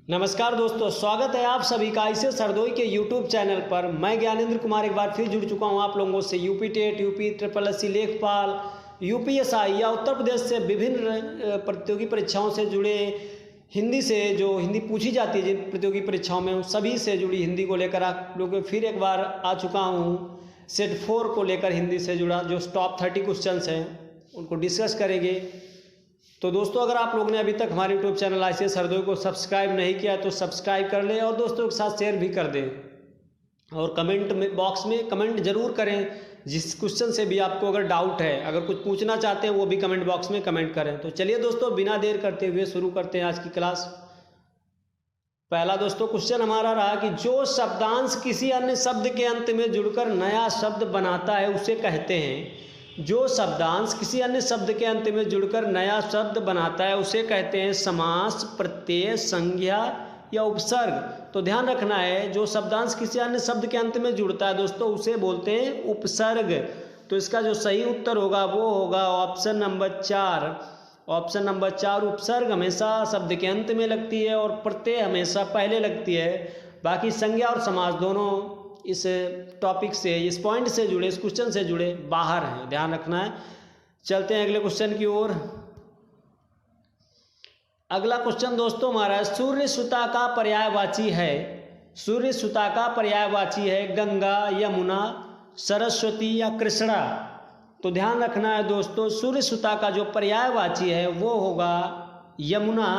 नमस्कार दोस्तों, स्वागत है आप सभी का इसे सरदोई के यूट्यूब चैनल पर। मैं ज्ञानेंद्र कुमार एक बार फिर जुड़ चुका हूं आप लोगों से यूपी टेट, यूपी SSC लेखपाल, यूपीएसआई या उत्तर प्रदेश से विभिन्न प्रतियोगी परीक्षाओं से जुड़े हिंदी से जो हिंदी पूछी जाती है जिन प्रतियोगी परीक्षाओं में, उन सभी से जुड़ी हिंदी को लेकर आप लोग फिर एक बार आ चुका हूँ। सेट 4 को लेकर हिंदी से जुड़ा जो टॉप 30 क्वेश्चन हैं उनको डिस्कस करेंगे। तो दोस्तों, अगर आप लोगों ने अभी तक हमारे यूट्यूब चैनल आईसीएस सरदोई को सब्सक्राइब नहीं किया तो सब्सक्राइब कर लें और दोस्तों के साथ शेयर भी कर दें और कमेंट में बॉक्स में कमेंट जरूर करें। जिस क्वेश्चन से भी आपको अगर डाउट है, अगर कुछ पूछना चाहते हैं, वो भी कमेंट बॉक्स में कमेंट करें। तो चलिए दोस्तों, बिना देर करते हुए शुरू करते हैं आज की क्लास। पहला दोस्तों क्वेश्चन हमारा रहा कि जो शब्दांश किसी अन्य शब्द के अंत में जुड़कर नया शब्द बनाता है उसे कहते हैं। जो शब्दांश किसी अन्य शब्द के अंत में जुड़कर नया शब्द बनाता है उसे कहते हैं समास, प्रत्यय, संज्ञा या उपसर्ग। तो ध्यान रखना है, जो शब्दांश किसी अन्य शब्द के अंत में जुड़ता है दोस्तों उसे बोलते हैं उपसर्ग। तो इसका जो सही उत्तर होगा वो होगा ऑप्शन नंबर 4। ऑप्शन नंबर 4, उपसर्ग हमेशा शब्द के अंत में लगती है और प्रत्यय हमेशा पहले लगती है। बाकी संज्ञा और समास दोनों इस टॉपिक से, इस पॉइंट से जुड़े, इस क्वेश्चन से जुड़े बाहर हैं, ध्यान रखना है। चलते हैं अगले क्वेश्चन की ओर। अगला क्वेश्चन दोस्तों हमारा सूर्य सुता का पर्यायवाची है। सूर्य सुता का पर्यायवाची है गंगा, यमुना, सरस्वती या कृष्णा। तो ध्यान रखना है दोस्तों, सूर्य सुता का जो पर्यायवाची है वो होगा यमुना।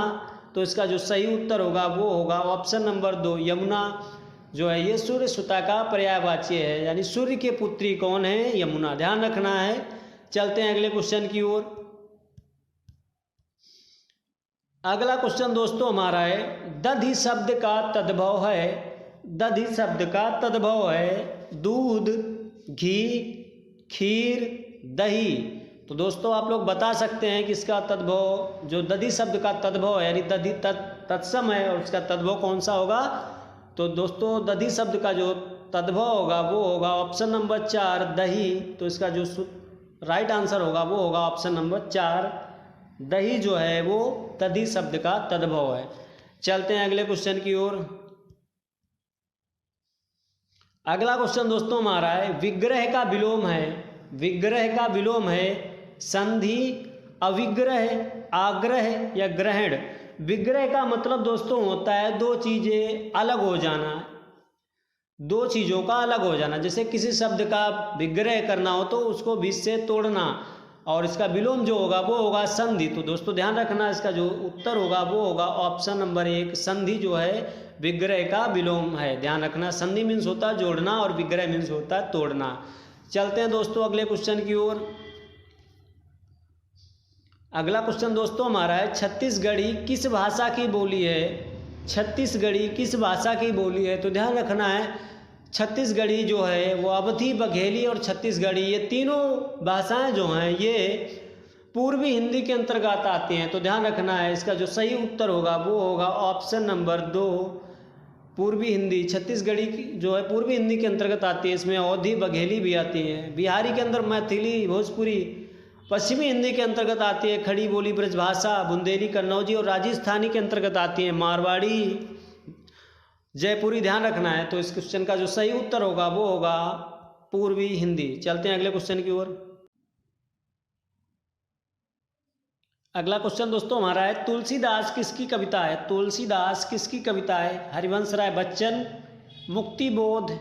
तो इसका जो सही उत्तर होगा वो होगा ऑप्शन नंबर 2, यमुना जो है ये सूर्य सुता का पर्यायवाची है। यानी सूर्य की पुत्री कौन है? यमुना। ध्यान रखना है। चलते हैं अगले क्वेश्चन की ओर। अगला क्वेश्चन दोस्तों हमारा है दधि शब्द का तद्भव है। दधि शब्द का तद्भव है दूध, घी, खीर, दही। तो दोस्तों आप लोग बता सकते हैं कि इसका तद्भव, जो दधि शब्द का तद्भव है यानी दधि तत्सम है और इसका तद्भव कौन सा होगा? तो दोस्तों दधि शब्द का जो तद्भव होगा वो होगा ऑप्शन नंबर 4, दही। तो इसका जो राइट आंसर होगा वो होगा ऑप्शन नंबर 4, दही जो है वो दधि शब्द का तद्भव है। चलते हैं अगले क्वेश्चन की ओर। अगला क्वेश्चन दोस्तों हमारा है विग्रह का विलोम है। विग्रह का विलोम है संधि, अविग्रह, आग्रह या ग्रहण। विग्रह का मतलब दोस्तों होता है दो चीजें अलग हो जाना, दो चीजों का अलग हो जाना। जैसे किसी शब्द का विग्रह करना हो तो उसको बीच से तोड़ना, और इसका विलोम जो होगा वो होगा संधि। तो दोस्तों ध्यान रखना, इसका जो उत्तर होगा वो होगा ऑप्शन नंबर 1, संधि जो है विग्रह का विलोम है। ध्यान रखना, संधि मीन्स होता है जोड़ना और विग्रह मीन्स होता है तोड़ना। चलते हैं दोस्तों अगले क्वेश्चन की ओर। अगला क्वेश्चन दोस्तों हमारा है छत्तीसगढ़ी किस भाषा की बोली है? छत्तीसगढ़ी किस भाषा की बोली है? तो ध्यान रखना है, छत्तीसगढ़ी जो है वो अवधी, बघेली और छत्तीसगढ़ी, ये तीनों भाषाएं जो हैं ये पूर्वी हिंदी के अंतर्गत आती हैं। तो ध्यान रखना है, इसका जो सही उत्तर होगा वो होगा ऑप्शन नंबर 2, पूर्वी हिंदी। छत्तीसगढ़ी जो है पूर्वी हिंदी के अंतर्गत आती है, इसमें अवधी, बघेली भी आती हैं। बिहारी के अंदर मैथिली, भोजपुरी, पश्चिमी हिंदी के अंतर्गत आती है खड़ी बोली, ब्रजभाषा, बुंदेली, कन्नौजी और राजस्थानी के अंतर्गत आती है मारवाड़ी, जयपुरी। ध्यान रखना है। तो इस क्वेश्चन का जो सही उत्तर होगा वो होगा पूर्वी हिंदी। चलते हैं अगले क्वेश्चन की ओर। अगला क्वेश्चन दोस्तों हमारा है तुलसीदास किसकी कविता है? तुलसीदास किसकी कविता है? हरिवंश राय बच्चन, मुक्तिबोध,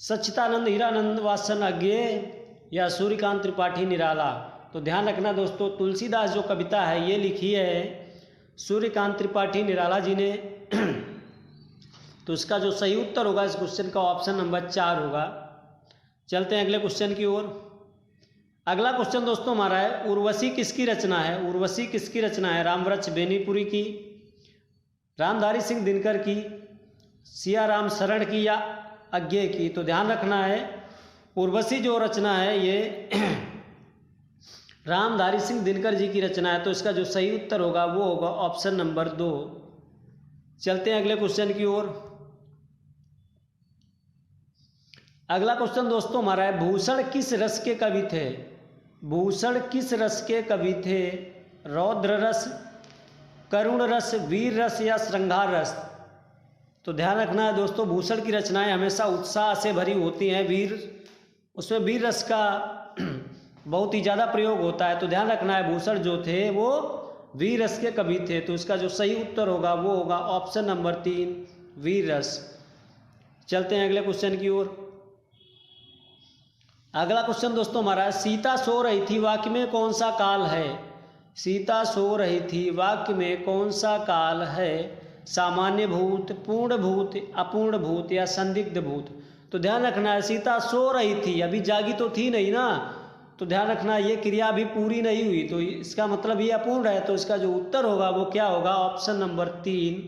सच्चिदानंद हीरानंद वात्सल्य या सूर्यकांत त्रिपाठी निराला। तो ध्यान रखना दोस्तों, तुलसीदास जो कविता है ये लिखी है सूर्यकांत त्रिपाठी निराला जी ने। तो इसका जो सही उत्तर होगा इस क्वेश्चन का ऑप्शन नंबर 4 होगा। चलते हैं अगले क्वेश्चन की ओर। अगला क्वेश्चन दोस्तों हमारा है उर्वशी किसकी रचना है? उर्वशी किसकी रचना है? रामवृक्ष बेनीपुरी की, रामधारी सिंह दिनकर की, सियाराम शरण की या अज्ञे की। तो ध्यान रखना है, उर्वशी जो रचना है ये रामधारी सिंह दिनकर जी की रचना है। तो इसका जो सही उत्तर होगा वो होगा ऑप्शन नंबर 2। चलते हैं अगले क्वेश्चन की ओर। अगला क्वेश्चन दोस्तों हमारा है भूषण किस रस के कवि थे? भूषण किस रस के कवि थे? रौद्र रस, करुण रस, वीर रस या श्रृंगार रस। तो ध्यान रखना है दोस्तों, भूषण की रचनाएं हमेशा उत्साह से भरी होती हैं। उसमें वीर रस का बहुत ही ज़्यादा प्रयोग होता है। तो ध्यान रखना है, भूषण जो थे वो वीर रस के कवि थे। तो इसका जो सही उत्तर होगा वो होगा ऑप्शन नंबर 3, वीर रस। चलते हैं अगले क्वेश्चन की ओर। अगला क्वेश्चन दोस्तों हमारा है, सीता सो रही थी वाक्य में कौन सा काल है? सीता सो रही थी वाक्य में कौन सा काल है? सामान्य भूत, पूर्ण भूत, अपूर्ण भूत या संदिग्ध भूत। तो ध्यान रखना है, सीता सो रही थी, अभी जागी तो थी नहीं ना। तो ध्यान रखना ये क्रिया अभी पूरी नहीं हुई, तो इसका मतलब ये अपूर्ण है। तो इसका जो उत्तर होगा वो क्या होगा? ऑप्शन नंबर 3,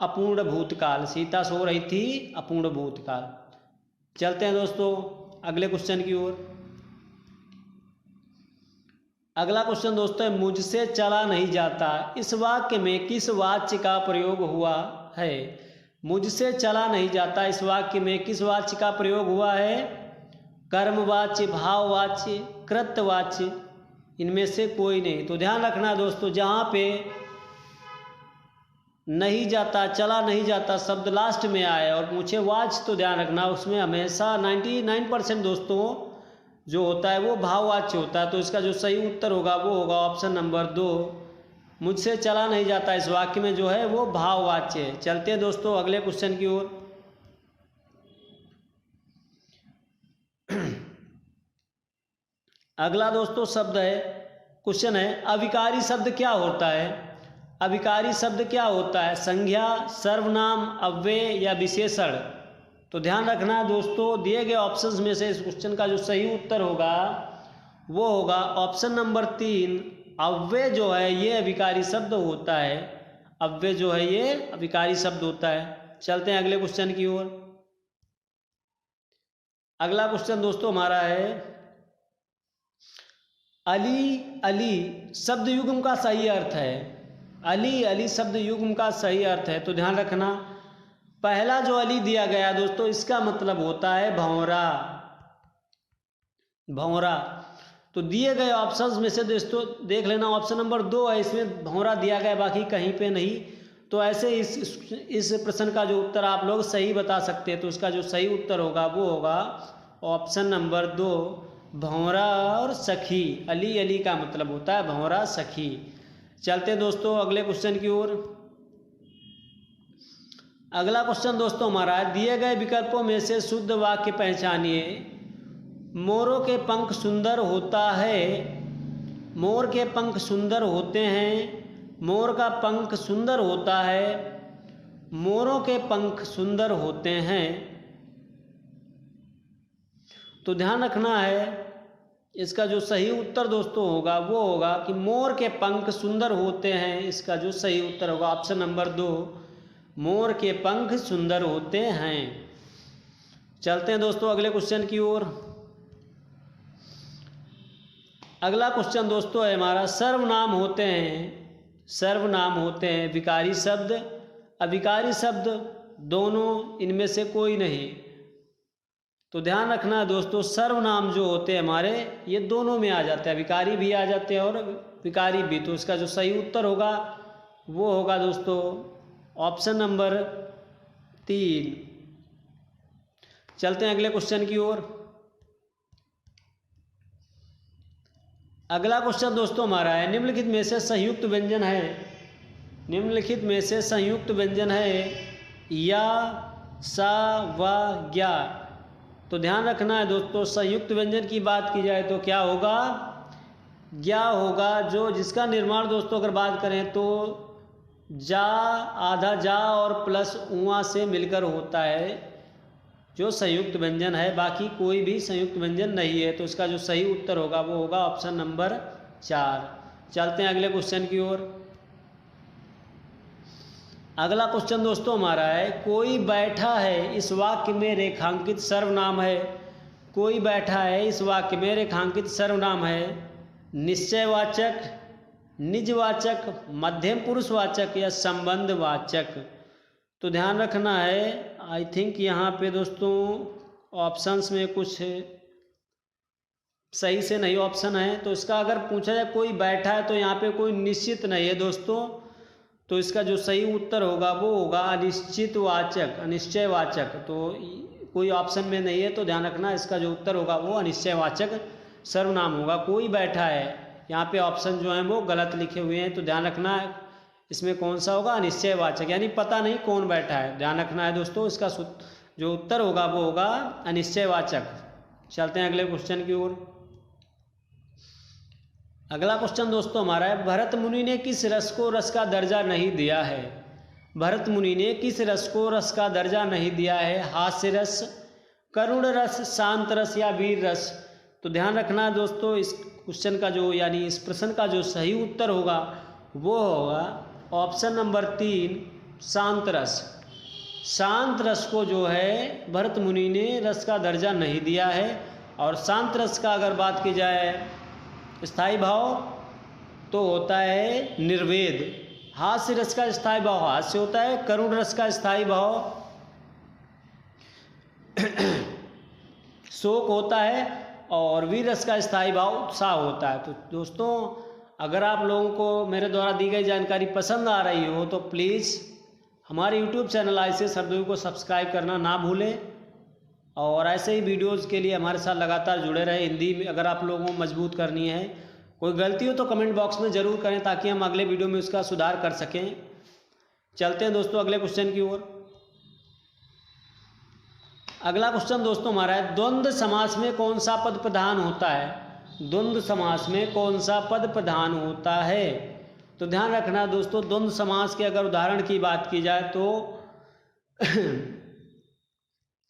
अपूर्ण भूतकाल। सीता सो रही थी, अपूर्ण भूतकाल। चलते हैं दोस्तों अगले क्वेश्चन की ओर। अगला क्वेश्चन दोस्तों है, मुझसे चला नहीं जाता। इस वाक्य में किस वाच्य का प्रयोग हुआ है? मुझसे चला नहीं जाता, इस वाक्य में किस वाच्य का प्रयोग हुआ है? कर्मवाच्य, भाववाच्य, कृतवाच्य, इनमें से कोई नहीं। तो ध्यान रखना दोस्तों, जहाँ पे नहीं जाता, चला नहीं जाता शब्द लास्ट में आए और पूछे वाच्य, तो ध्यान रखना उसमें हमेशा 99% दोस्तों जो होता है वो भाववाच्य होता है। तो इसका जो सही उत्तर होगा वो होगा ऑप्शन नंबर 2, मुझसे चला नहीं जाता। इस वाक्य में जो है वो भाववाच्य है। चलते हैं दोस्तों अगले क्वेश्चन की ओर। अगला दोस्तों शब्द है, क्वेश्चन है, अविकारी शब्द क्या होता है? अविकारी शब्द क्या होता है? संज्ञा, सर्वनाम, अव्यय या विशेषण। तो ध्यान रखना दोस्तों, दिए गए ऑप्शंस में से इस क्वेश्चन का जो सही उत्तर होगा वो होगा ऑप्शन नंबर 3, अव्यय जो है ये अविकारी शब्द होता है। अव्यय जो है ये अविकारी शब्द होता है। चलते हैं अगले क्वेश्चन की ओर। अगला क्वेश्चन दोस्तों हमारा है, अली अली शब्द युग्म का सही अर्थ है। अली अली शब्द युग्म का सही अर्थ है। तो ध्यान रखना, पहला जो अली दिया गया दोस्तों इसका मतलब होता है भंवरा, भंवरा। तो दिए गए ऑप्शंस में से दोस्तों देख लेना, ऑप्शन नंबर 2 है, इसमें भंवरा दिया गया, बाकी कहीं पे नहीं। तो ऐसे इस प्रश्न का जो उत्तर आप लोग सही बता सकते हैं। तो इसका जो सही उत्तर होगा वो होगा ऑप्शन नंबर 2, भंवरा और सखी। अली अली का मतलब होता है भंवरा, सखी। चलते दोस्तों अगले क्वेश्चन की ओर। अगला क्वेश्चन दोस्तों हमारा है, दिए गए विकल्पों में से शुद्ध वाक्य पहचानिए। मोरों के पंख सुंदर होता है, मोर के पंख सुंदर होते हैं, मोर का पंख सुंदर होता है, मोरों के पंख सुंदर होते हैं। तो ध्यान रखना है, इसका जो सही उत्तर दोस्तों होगा वो होगा कि मोर के पंख सुंदर होते हैं। इसका जो सही उत्तर होगा ऑप्शन नंबर 2, मोर के पंख सुंदर होते हैं। चलते हैं दोस्तों अगले क्वेश्चन की ओर। अगला क्वेश्चन दोस्तों है हमारा, सर्वनाम होते हैं, सर्वनाम होते हैं विकारी शब्द, अविकारी शब्द, दोनों, इनमें से कोई नहीं। तो ध्यान रखना दोस्तों, सर्वनाम जो होते हैं हमारे ये दोनों में आ जाते हैं, विकारी भी आ जाते हैं और विकारी भी। तो इसका जो सही उत्तर होगा वो होगा दोस्तों ऑप्शन नंबर 3। चलते हैं अगले क्वेश्चन की ओर। अगला क्वेश्चन दोस्तों हमारा है, निम्नलिखित में से संयुक्त व्यंजन है, निम्नलिखित में से संयुक्त व्यंजन है या, सा, व, ज्ञा। तो ध्यान रखना है दोस्तों, संयुक्त व्यंजन की बात की जाए तो क्या होगा? ज्ञा होगा, जो जिसका निर्माण दोस्तों अगर बात करें तो जा, आधा जा और प्लस उआ से मिलकर होता है जो संयुक्त व्यंजन है, बाकी कोई भी संयुक्त व्यंजन नहीं है। तो इसका जो सही उत्तर होगा वो होगा ऑप्शन नंबर 4। चलते हैं अगले क्वेश्चन की ओर। अगला क्वेश्चन दोस्तों हमारा है, कोई बैठा है इस वाक्य में रेखांकित सर्वनाम है। कोई बैठा है इस वाक्य में रेखांकित सर्वनाम है निश्चयवाचक, निजवाचक, मध्यम पुरुषवाचक या संबंधवाचक। तो ध्यान रखना है, आई थिंक यहाँ पे दोस्तों ऑप्शंस में कुछ सही से नहीं ऑप्शन है। तो इसका अगर पूछा जाए कोई बैठा है तो यहाँ पे कोई निश्चित नहीं है दोस्तों। तो इसका जो सही उत्तर होगा वो होगा अनिश्चितवाचक, अनिश्चयवाचक। तो कोई ऑप्शन में नहीं है, तो ध्यान रखना इसका जो उत्तर होगा वो अनिश्चयवाचक सर्वनाम होगा। कोई बैठा है, यहाँ पे ऑप्शन जो है वो गलत लिखे हुए हैं, तो ध्यान रखना इसमें कौन सा होगा, अनिश्चयवाचक, यानी पता नहीं कौन बैठा है। ध्यान रखना है दोस्तों, इसका जो उत्तर होगा वो होगा अनिश्चयवाचक। चलते हैं अगले क्वेश्चन की ओर। अगला क्वेश्चन दोस्तों हमारा है, भरत मुनि ने किस रस को रस का दर्जा नहीं दिया है? भरत मुनि ने किस रस को रस का दर्जा नहीं दिया है? हास्य रस, करुण रस, शांत रस या वीर रस? तो ध्यान रखना है दोस्तों, इस क्वेश्चन का जो यानी इस प्रश्न का जो सही उत्तर होगा वो होगा ऑप्शन नंबर 3, शांत रस। शांत रस को जो है भरत मुनि ने रस का दर्जा नहीं दिया है। और शांत रस का अगर बात की जाए स्थायी भाव तो होता है निर्वेद। हास्य रस का स्थायी भाव हास्य होता है। करुण रस का स्थायी भाव शोक होता है। और वीर रस का स्थायी भाव उत्साह होता है। तो दोस्तों अगर आप लोगों को मेरे द्वारा दी गई जानकारी पसंद आ रही हो तो प्लीज़ हमारे YouTube चैनल आईसीएस हरदोई को सब्सक्राइब करना ना भूलें। और ऐसे ही वीडियोज़ के लिए हमारे साथ लगातार जुड़े रहे। हिंदी में अगर आप लोगों को मजबूत करनी है, कोई गलती हो तो कमेंट बॉक्स में ज़रूर करें ताकि हम अगले वीडियो में उसका सुधार कर सकें। चलते हैं दोस्तों अगले क्वेश्चन की ओर। अगला क्वेश्चन दोस्तों हमारा है, द्वंद्व समास में कौन सा पद प्रधान होता है? द्वंद्व समास में कौन सा पद प्रधान होता है? तो ध्यान रखना दोस्तों, द्वंद्व समास के अगर उदाहरण की बात की जाए तो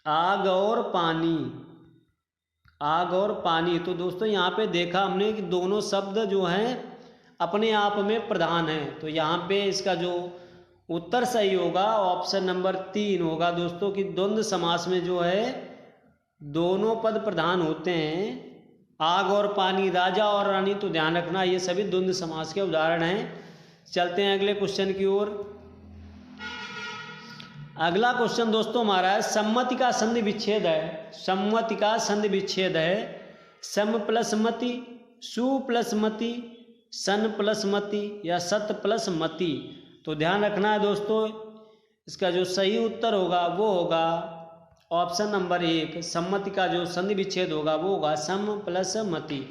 आग और पानी, आग और पानी। तो दोस्तों यहाँ पे देखा हमने कि दोनों शब्द जो हैं अपने आप में प्रधान हैं। तो यहाँ पे इसका जो उत्तर सही होगा ऑप्शन नंबर 3 होगा दोस्तों, कि द्वंद्व समास में जो है दोनों पद प्रधान होते हैं, आग और पानी, राजा और रानी। तो ध्यान रखना ये सभी द्वंद्व समास के उदाहरण हैं। चलते हैं अगले क्वेश्चन की ओर। अगला क्वेश्चन दोस्तों हमारा है, सम्मति का संधि विच्छेद है। सम्मति का संधि विच्छेद है सम प्लस मति, सु प्लस मति, सन प्लस मति या सत प्लस मति। तो ध्यान रखना है दोस्तों, इसका जो सही उत्तर होगा वो होगा ऑप्शन नंबर 1, सम्मति का जो संधि विच्छेद होगा वो होगा सम प्लस मति।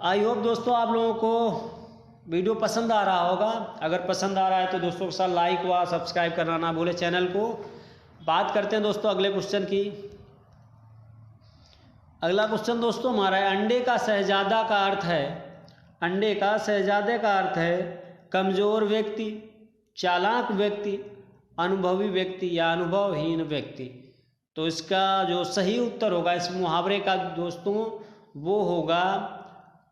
आई होप दोस्तों आप लोगों को वीडियो पसंद आ रहा होगा। अगर पसंद आ रहा है तो दोस्तों के साथ लाइक व सब्सक्राइब करना ना भूले चैनल को। बात करते हैं दोस्तों अगले क्वेश्चन की। अगला क्वेश्चन दोस्तों हमारा है, अंडे का शहजादा का अर्थ है, अंडे का शहजादे का अर्थ है कमजोर व्यक्ति, चालाक व्यक्ति, अनुभवी व्यक्ति या अनुभवहीन व्यक्ति। तो इसका जो सही उत्तर होगा इस मुहावरे का दोस्तों वो होगा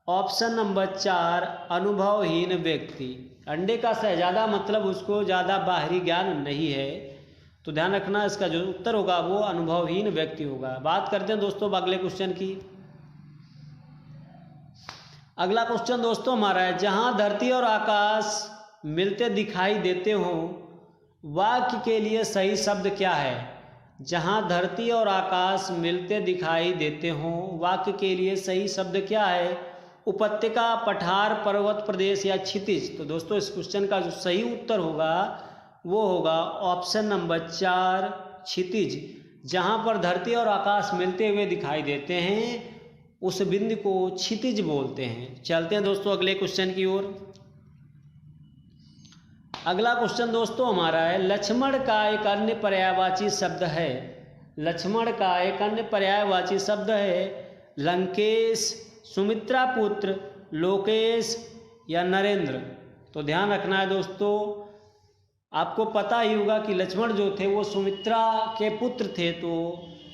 ऑप्शन नंबर 4, अनुभवहीन व्यक्ति। अंडे का शहजादा मतलब उसको ज़्यादा बाहरी ज्ञान नहीं है। तो ध्यान रखना इसका जो उत्तर होगा वो अनुभवहीन व्यक्ति होगा। बात करते हैं दोस्तों अगले क्वेश्चन की। अगला क्वेश्चन दोस्तों हमारा है, जहाँ धरती और आकाश मिलते दिखाई देते हों वाक्य के लिए सही शब्द क्या है? जहाँ धरती और आकाश मिलते दिखाई देते हों वाक्य के लिए सही शब्द क्या है? उपत्यका, पठार, पर्वत प्रदेश या क्षितिज। तो दोस्तों इस क्वेश्चन का जो सही उत्तर होगा वो होगा ऑप्शन नंबर 4, क्षितिज। जहाँ पर धरती और आकाश मिलते हुए दिखाई देते हैं उस बिंदु को क्षितिज बोलते हैं। चलते हैं दोस्तों अगले क्वेश्चन की ओर। अगला क्वेश्चन दोस्तों हमारा है, लक्ष्मण का एक अन्य पर्यायवाची शब्द है। लक्ष्मण का एक अन्य पर्यायवाची शब्द है लंकेश, सुमित्रा पुत्र, लोकेश या नरेंद्र। तो ध्यान रखना है दोस्तों, आपको पता ही होगा कि लक्ष्मण जो थे वो सुमित्रा के पुत्र थे, तो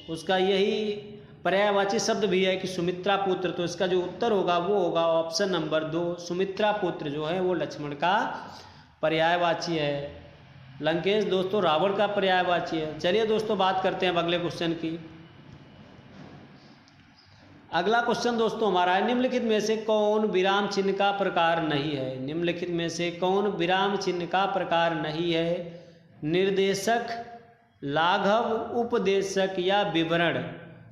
उसका यही पर्यायवाची शब्द भी है कि सुमित्रा पुत्र। तो इसका जो उत्तर होगा वो होगा ऑप्शन नंबर 2, सुमित्रा पुत्र जो है वो लक्ष्मण का पर्यायवाची है। लंकेश दोस्तों रावण का पर्यायवाची है। चलिए दोस्तों बात करते हैं अगले क्वेश्चन की। अगला क्वेश्चन दोस्तों हमारा है, निम्नलिखित में से कौन विराम चिन्ह का प्रकार नहीं है? निम्नलिखित में से कौन विराम चिन्ह का प्रकार नहीं है? निर्देशक, लाघव, उपदेशक या विवरण।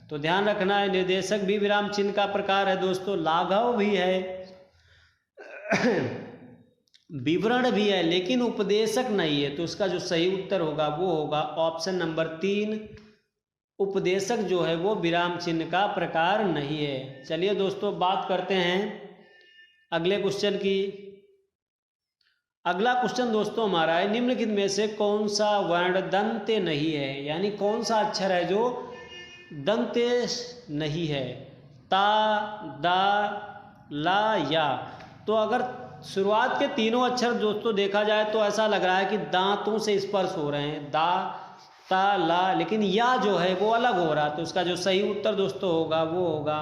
तो ध्यान रखना है निर्देशक भी विराम चिन्ह का प्रकार है दोस्तों, लाघव भी है, विवरण भी है लेकिन उपदेशक नहीं है, तो इसका जो सही उत्तर होगा वो होगा ऑप्शन नंबर 3। उपदेशक जो है वो विराम चिन्ह का प्रकार नहीं है। चलिए दोस्तों बात करते हैं अगले क्वेश्चन की। अगला क्वेश्चन दोस्तों हमारा है, निम्नलिखित में से कौन सा वर्ण दंत्य नहीं है, यानी कौन सा अक्षर है जो दंत्य नहीं है। ता, दा, ला, या। तो अगर शुरुआत के तीनों अक्षर दोस्तों देखा जाए तो ऐसा लग रहा है कि दांतों से स्पर्श हो रहे हैं, दा, ता, ला, लेकिन या जो है वो अलग हो रहा है। तो इसका जो सही उत्तर दोस्तों होगा वो होगा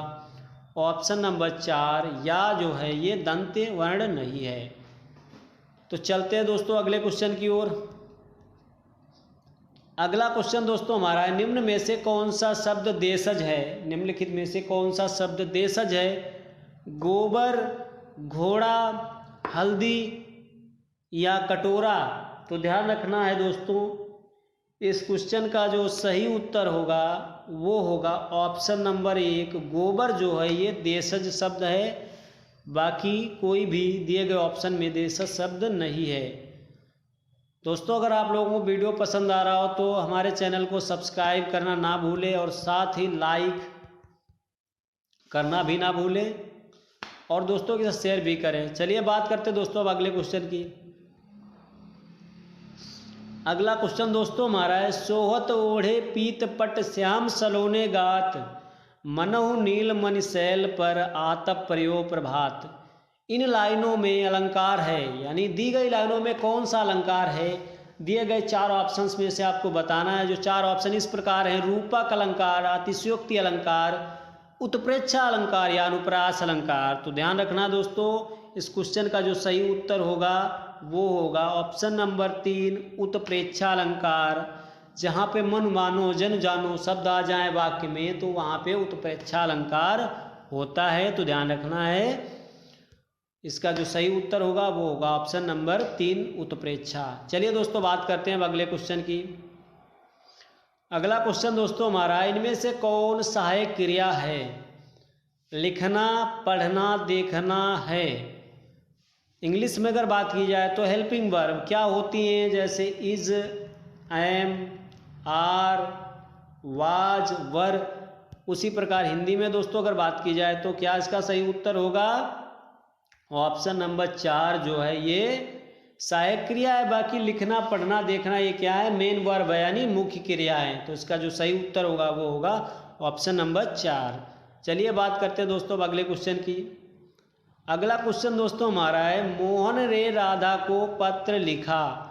ऑप्शन नंबर 4, या जो है ये दंत्य वर्ण नहीं है। तो चलते हैं दोस्तों अगले क्वेश्चन की ओर। अगला क्वेश्चन दोस्तों हमारा है, निम्न में से कौन सा शब्द देशज है। निम्नलिखित में से कौन सा शब्द देशज है। गोबर, घोड़ा, हल्दी या कटोरा। तो ध्यान रखना है दोस्तों, इस क्वेश्चन का जो सही उत्तर होगा वो होगा ऑप्शन नंबर 1। गोबर जो है ये देशज शब्द है, बाकी कोई भी दिए गए ऑप्शन में देशज शब्द नहीं है। दोस्तों अगर आप लोगों को वीडियो पसंद आ रहा हो तो हमारे चैनल को सब्सक्राइब करना ना भूलें और साथ ही लाइक करना भी ना भूलें और दोस्तों के साथ शेयर भी करें। चलिए बात करते हैं दोस्तों अब अगले क्वेश्चन की। अगला क्वेश्चन दोस्तों हमारा है, सोहत ओढ़े पीत पट श्याम सलोने गात, मनहु नील मणि शैल पर आतप प्रयो प्रभात। इन लाइनों में अलंकार है, यानी दी गई लाइनों में कौन सा अलंकार है। दिए गए 4 ऑप्शंस में से आपको बताना है। जो 4 ऑप्शन इस प्रकार हैं, रूपक अलंकार, अतिशयोक्ति अलंकार, उत्प्रेक्षा अलंकार या अनुप्रास अलंकार। तो ध्यान रखना दोस्तों, इस क्वेश्चन का जो सही उत्तर होगा वो होगा ऑप्शन नंबर 3, उत्प्रेक्षा अलंकार। जहाँ पे मन मानो जन जानो शब्द आ जाए वाक्य में तो वहाँ पे उत्प्रेक्षा अलंकार होता है। तो ध्यान रखना है, इसका जो सही उत्तर होगा वो होगा ऑप्शन नंबर 3, उत्प्रेक्षा। चलिए दोस्तों बात करते हैं अब अगले क्वेश्चन की। अगला क्वेश्चन दोस्तों हमारा, इनमें से कौन सहायक क्रिया है। लिखना, पढ़ना, देखना है। इंग्लिश में अगर बात की जाए तो हेल्पिंग वर्ब क्या होती हैं, जैसे इज, एम, आर, वाज, वर। उसी प्रकार हिंदी में दोस्तों अगर बात की जाए तो क्या इसका सही उत्तर होगा ऑप्शन नंबर 4 जो है ये सहायक क्रिया है। बाकी लिखना, पढ़ना, देखना ये क्या है, मेन वर्ब है, यानी मुख्य क्रिया है। तो इसका जो सही उत्तर होगा वो होगा ऑप्शन नंबर 4। चलिए बात करते हैं दोस्तों अगले क्वेश्चन की। अगला क्वेश्चन दोस्तों हमारा है, मोहन ने राधा को पत्र लिखा।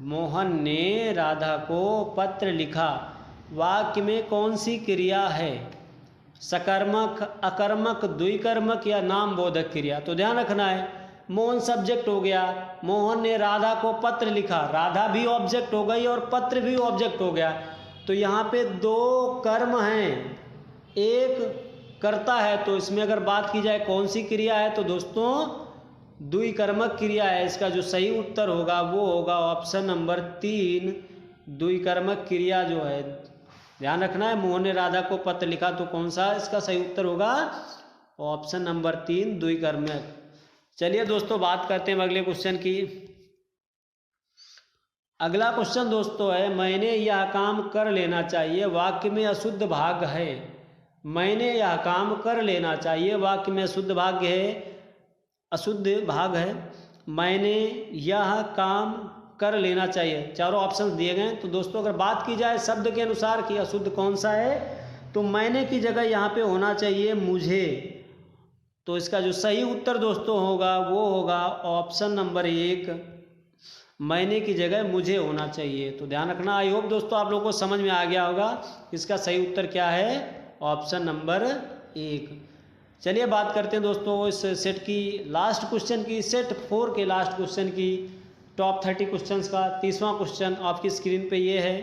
मोहन ने राधा को पत्र लिखा। वाक्य में कौन सी क्रिया है, सकर्मक, अकर्मक, द्विकर्मक या नाम बोधक क्रिया। तो ध्यान रखना है, मोहन सब्जेक्ट हो गया, मोहन ने राधा को पत्र लिखा, राधा भी ऑब्जेक्ट हो गई और पत्र भी ऑब्जेक्ट हो गया। तो यहाँ पे 2 कर्म हैं, एक कर्ता है। तो इसमें अगर बात की जाए कौन सी क्रिया है तो दोस्तों द्विकर्मक क्रिया है। इसका जो सही उत्तर होगा वो होगा ऑप्शन नंबर 3, द्विकर्मक क्रिया जो है। ध्यान रखना है, मोहन ने राधा को पत्र लिखा, तो कौन सा इसका सही उत्तर होगा ऑप्शन नंबर 3, द्विकर्मक। चलिए दोस्तों बात करते हैं अगले क्वेश्चन की। अगला क्वेश्चन दोस्तों है, मैंने यह काम कर लेना चाहिए। वाक्य में अशुद्ध भाग है। मैंने यह काम कर लेना चाहिए, वाक्य में अशुद्ध भाग है, अशुद्ध भाग है। मैंने यह काम कर लेना चाहिए, चारों ऑप्शंस दिए गए हैं। तो दोस्तों अगर बात की जाए शब्द के अनुसार कि अशुद्ध कौन सा है, तो मैंने की जगह यहाँ पे होना चाहिए मुझे। तो इसका जो सही उत्तर दोस्तों होगा वो होगा ऑप्शन नंबर 1, मैंने की जगह मुझे होना चाहिए। तो ध्यान रखना, आई होप दोस्तों आप लोगों को समझ में आ गया होगा इसका सही उत्तर क्या है, ऑप्शन नंबर 1। चलिए बात करते हैं दोस्तों इस सेट की लास्ट क्वेश्चन की, सेट 4 के लास्ट क्वेश्चन की, टॉप 30 क्वेश्चंस का 30वां क्वेश्चन आपकी स्क्रीन पे ये है,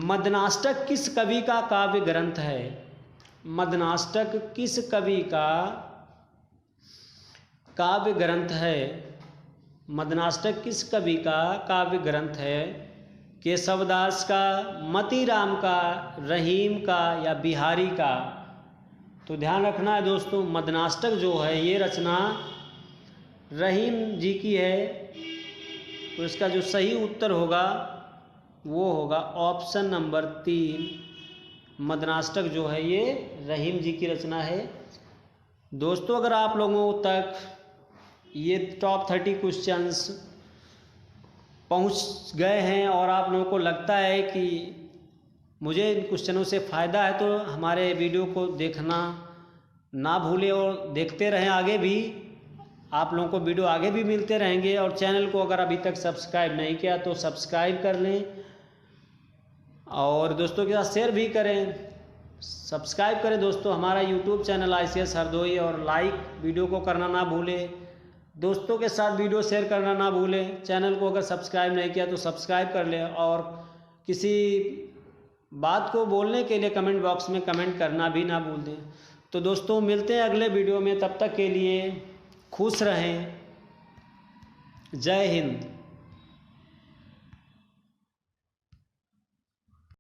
मदनाष्टक किस कवि का काव्य ग्रंथ है। मदनाष्टक किस कवि का काव्य ग्रंथ है। मदनाष्टक किस कवि का काव्य ग्रंथ है। केशवदास का, मतीराम का, रहीम का या बिहारी का। तो ध्यान रखना है दोस्तों, मदनाष्टक जो है ये रचना रहीम जी की है, तो इसका जो सही उत्तर होगा वो होगा ऑप्शन नंबर 3, मदनाष्टक जो है ये रहीम जी की रचना है। दोस्तों, अगर आप लोगों तक ये टॉप 30 क्वेश्चंस पहुंच गए हैं और आप लोगों को लगता है कि मुझे इन क्वेश्चनों से फ़ायदा है, तो हमारे वीडियो को देखना ना भूलें और देखते रहें। आगे भी आप लोगों को वीडियो आगे भी मिलते रहेंगे। और चैनल को अगर अभी तक सब्सक्राइब नहीं किया तो सब्सक्राइब कर लें और दोस्तों के साथ शेयर भी करें। सब्सक्राइब करें दोस्तों हमारा यूट्यूब चैनल ICS हरदोई, और लाइक वीडियो को करना ना भूलें। दोस्तों के साथ वीडियो शेयर करना ना भूलें। चैनल को अगर सब्सक्राइब नहीं किया तो सब्सक्राइब कर लें, और किसी बात को बोलने के लिए कमेंट बॉक्स में कमेंट करना भी ना भूल दें। तो दोस्तों, मिलते हैं अगले वीडियो में, तब तक के लिए खुश रहें। जय हिंद।